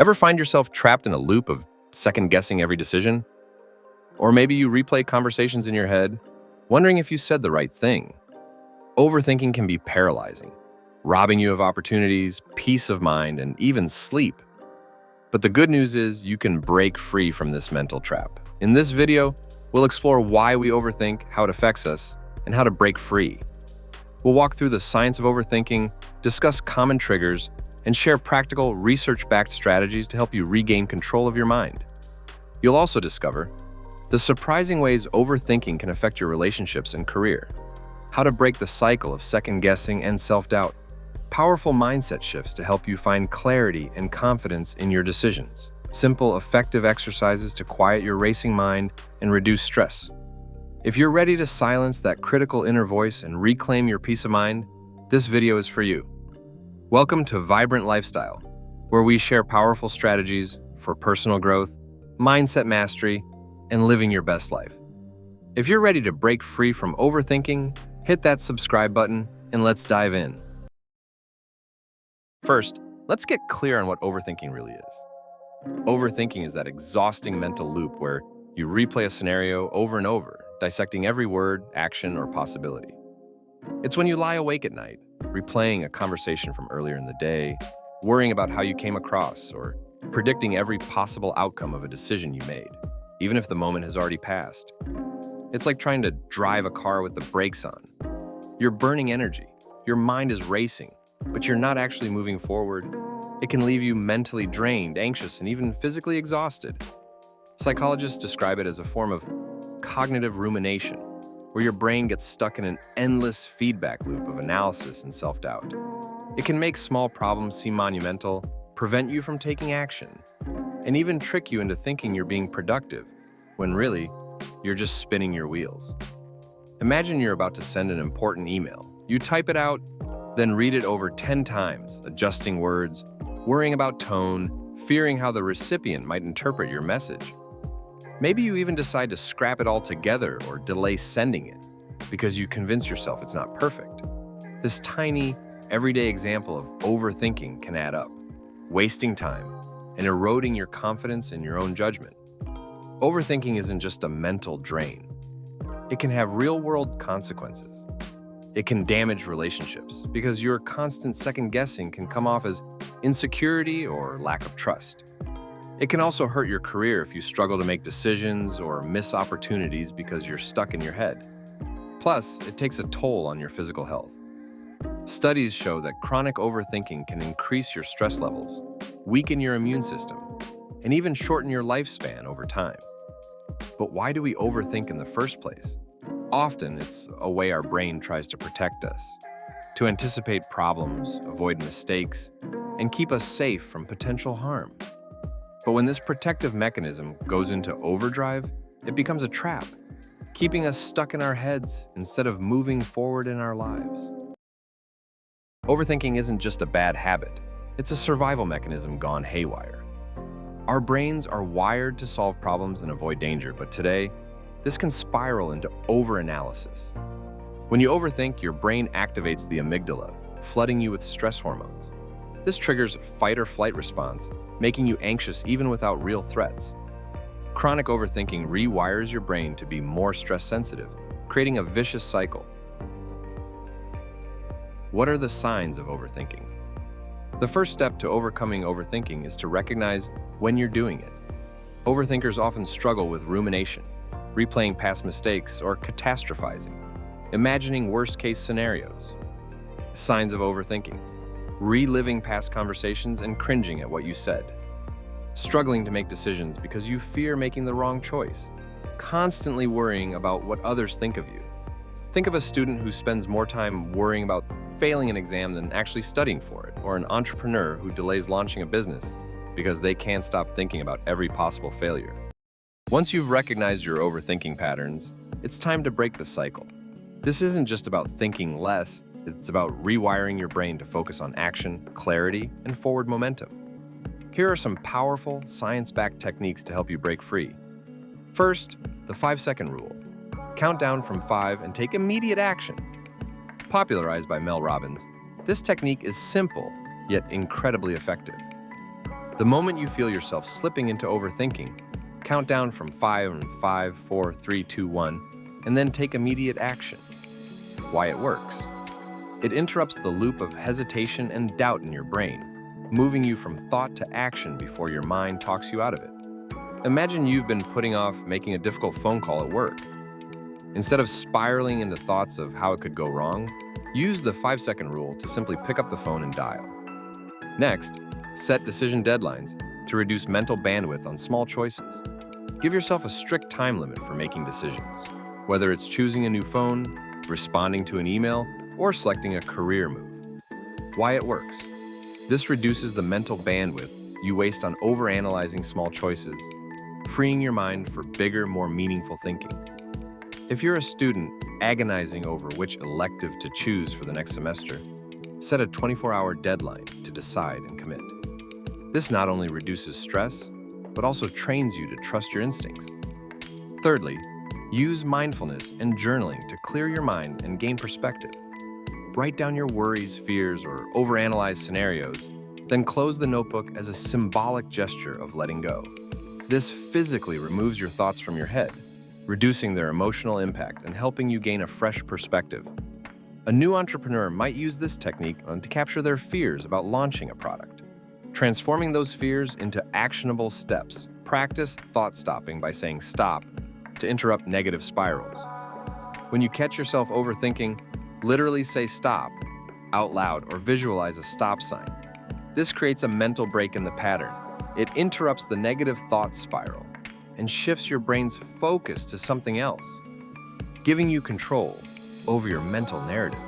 Ever find yourself trapped in a loop of second-guessing every decision? Or maybe you replay conversations in your head, wondering if you said the right thing. Overthinking can be paralyzing, robbing you of opportunities, peace of mind, and even sleep. But the good news is you can break free from this mental trap. In this video, we'll explore why we overthink, how it affects us, and how to break free. We'll walk through the science of overthinking, discuss common triggers, and share practical, research-backed strategies to help you regain control of your mind. You'll also discover the surprising ways overthinking can affect your relationships and career, how to break the cycle of second-guessing and self-doubt, powerful mindset shifts to help you find clarity and confidence in your decisions, simple, effective exercises to quiet your racing mind and reduce stress. If you're ready to silence that critical inner voice and reclaim your peace of mind, this video is for you. Welcome to Vibrant Lifestyle, where we share powerful strategies for personal growth, mindset mastery, and living your best life. If you're ready to break free from overthinking, hit that subscribe button and let's dive in. First, let's get clear on what overthinking really is. Overthinking is that exhausting mental loop where you replay a scenario over and over, dissecting every word, action, or possibility. It's when you lie awake at night, replaying a conversation from earlier in the day, worrying about how you came across, or predicting every possible outcome of a decision you made, even if the moment has already passed. It's like trying to drive a car with the brakes on. You're burning energy, your mind is racing, but you're not actually moving forward. It can leave you mentally drained, anxious, and even physically exhausted. Psychologists describe it as a form of cognitive rumination, where your brain gets stuck in an endless feedback loop of analysis and self-doubt. It can make small problems seem monumental, prevent you from taking action, and even trick you into thinking you're being productive, when really, you're just spinning your wheels. Imagine you're about to send an important email. You type it out, then read it over 10 times, adjusting words, worrying about tone, fearing how the recipient might interpret your message. Maybe you even decide to scrap it all together or delay sending it because you convince yourself it's not perfect. This tiny, everyday example of overthinking can add up, wasting time and eroding your confidence in your own judgment. Overthinking isn't just a mental drain. It can have real-world consequences. It can damage relationships because your constant second-guessing can come off as insecurity or lack of trust. It can also hurt your career if you struggle to make decisions or miss opportunities because you're stuck in your head. Plus, it takes a toll on your physical health. Studies show that chronic overthinking can increase your stress levels, weaken your immune system, and even shorten your lifespan over time. But why do we overthink in the first place? Often, it's a way our brain tries to protect us, to anticipate problems, avoid mistakes, and keep us safe from potential harm. But when this protective mechanism goes into overdrive, it becomes a trap, keeping us stuck in our heads instead of moving forward in our lives. Overthinking isn't just a bad habit, it's a survival mechanism gone haywire. Our brains are wired to solve problems and avoid danger, but today, this can spiral into overanalysis. When you overthink, your brain activates the amygdala, flooding you with stress hormones. This triggers fight or flight response, making you anxious even without real threats. Chronic overthinking rewires your brain to be more stress sensitive, creating a vicious cycle. What are the signs of overthinking? The first step to overcoming overthinking is to recognize when you're doing it. Overthinkers often struggle with rumination, replaying past mistakes, or catastrophizing, imagining worst-case scenarios. Signs of overthinking: reliving past conversations and cringing at what you said. Struggling to make decisions because you fear making the wrong choice. Constantly worrying about what others think of you. Think of a student who spends more time worrying about failing an exam than actually studying for it, or an entrepreneur who delays launching a business because they can't stop thinking about every possible failure. Once you've recognized your overthinking patterns, it's time to break the cycle. This isn't just about thinking less, it's about rewiring your brain to focus on action, clarity, and forward momentum. Here are some powerful, science-backed techniques to help you break free. First, the 5-second rule. Count down from 5 and take immediate action. Popularized by Mel Robbins, this technique is simple, yet incredibly effective. The The moment you feel yourself slipping into overthinking, count down from 5 and 5, 4, 3, 2, 1, and then take immediate action. Why it works. It interrupts the loop of hesitation and doubt in your brain, moving you from thought to action before your mind talks you out of it. Imagine you've been putting off making a difficult phone call at work. Instead of spiraling into thoughts of how it could go wrong, use the 5-second rule to simply pick up the phone and dial. Next, set decision deadlines to reduce mental bandwidth on small choices. Give yourself a strict time limit for making decisions, whether it's choosing a new phone, responding to an email, or selecting a career move. Why it works. This reduces the mental bandwidth you waste on overanalyzing small choices, freeing your mind for bigger, more meaningful thinking. If you're a student agonizing over which elective to choose for the next semester, set a 24-hour deadline to decide and commit. This not only reduces stress, but also trains you to trust your instincts. Thirdly, use mindfulness and journaling to clear your mind and gain perspective. Write down your worries, fears, or overanalyze scenarios, then close the notebook as a symbolic gesture of letting go. This physically removes your thoughts from your head, reducing their emotional impact and helping you gain a fresh perspective. A new entrepreneur might use this technique to capture their fears about launching a product. Transforming those fears into actionable steps. Practice thought stopping by saying stop to interrupt negative spirals. When you catch yourself overthinking, literally say stop out loud or visualize a stop sign. This creates a mental break in the pattern. It interrupts the negative thought spiral and shifts your brain's focus to something else, giving you control over your mental narrative.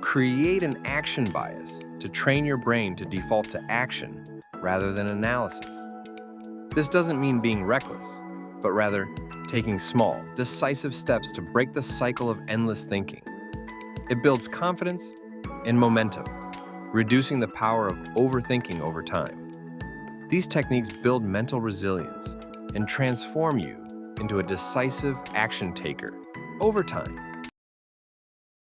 Create an action bias to train your brain to default to action rather than analysis. This doesn't mean being reckless, but rather taking small, decisive steps to break the cycle of endless thinking. It builds confidence and momentum, reducing the power of overthinking over time. These techniques build mental resilience and transform you into a decisive action taker over time.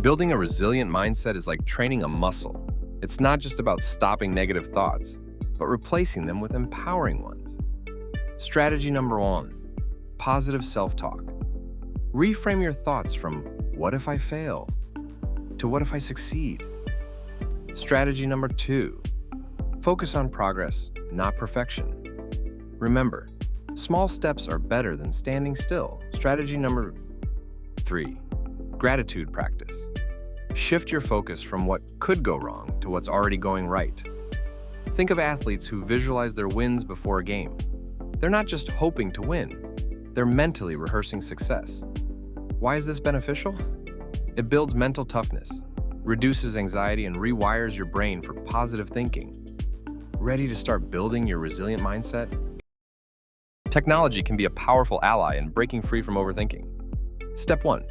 Building a resilient mindset is like training a muscle. It's not just about stopping negative thoughts, but replacing them with empowering ones. Strategy number 1, positive self-talk. Reframe your thoughts from "what if I fail" to "what if I succeed." Strategy number 2, focus on progress, not perfection. Remember, small steps are better than standing still. Strategy number 3, gratitude practice. Shift your focus from what could go wrong to what's already going right. Think of athletes who visualize their wins before a game. They're not just hoping to win, they're mentally rehearsing success. Why is this beneficial? It builds mental toughness, reduces anxiety, and rewires your brain for positive thinking. Ready to start building your resilient mindset? Technology can be a powerful ally in breaking free from overthinking. Step 1,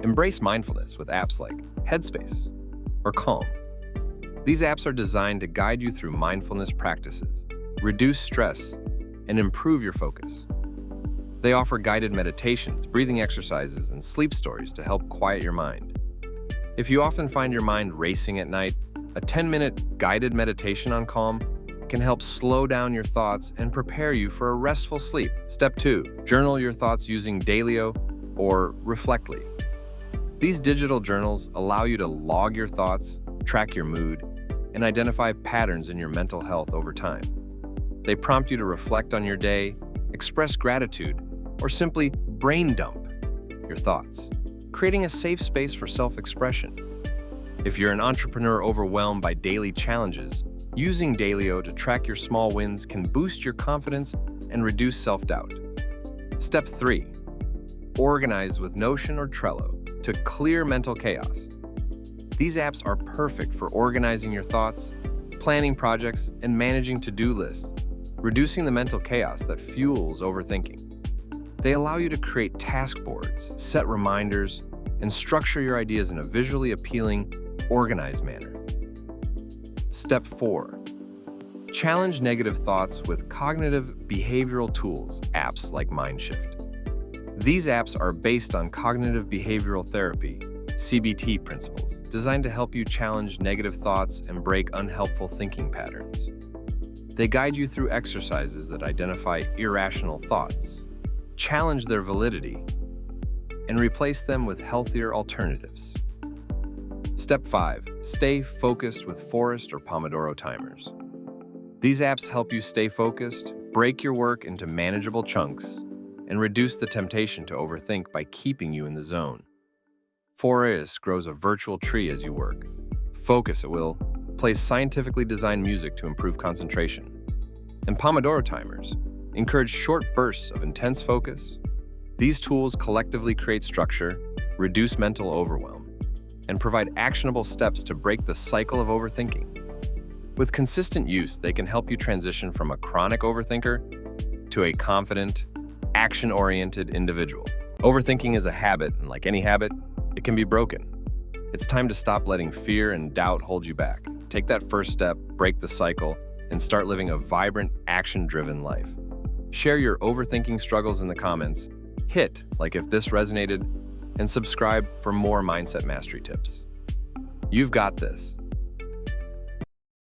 embrace mindfulness with apps like Headspace or Calm. These apps are designed to guide you through mindfulness practices, reduce stress, and improve your focus. They offer guided meditations, breathing exercises, and sleep stories to help quiet your mind. If you often find your mind racing at night, a 10-minute guided meditation on Calm can help slow down your thoughts and prepare you for a restful sleep. Step 2, journal your thoughts using Dailyo or Reflectly. These digital journals allow you to log your thoughts, track your mood, and identify patterns in your mental health over time. They prompt you to reflect on your day, express gratitude, or simply brain dump your thoughts, creating a safe space for self-expression. If you're an entrepreneur overwhelmed by daily challenges, using Dailyo to track your small wins can boost your confidence and reduce self-doubt. Step 3, organize with Notion or Trello to clear mental chaos. These apps are perfect for organizing your thoughts, planning projects, and managing to-do lists, reducing the mental chaos that fuels overthinking. They allow you to create task boards, set reminders, and structure your ideas in a visually appealing, organized manner. Step 4, challenge negative thoughts with cognitive behavioral tools, apps like MindShift. These apps are based on cognitive behavioral therapy, CBT principles, designed to help you challenge negative thoughts and break unhelpful thinking patterns. They guide you through exercises that identify irrational thoughts, challenge their validity, and replace them with healthier alternatives. Step 5. Stay focused with Forest or Pomodoro timers. These apps help you stay focused, break your work into manageable chunks, and reduce the temptation to overthink by keeping you in the zone. Forest grows a virtual tree as you work. Focus at will plays scientifically designed music to improve concentration. And Pomodoro timers encourage short bursts of intense focus. These tools collectively create structure, reduce mental overwhelm, and provide actionable steps to break the cycle of overthinking. With consistent use, they can help you transition from a chronic overthinker to a confident, action-oriented individual. Overthinking is a habit, and like any habit, it can be broken. It's time to stop letting fear and doubt hold you back. Take that first step, break the cycle, and start living a vibrant, action-driven life. Share your overthinking struggles in the comments, hit like if this resonated, and subscribe for more mindset mastery tips. You've got this.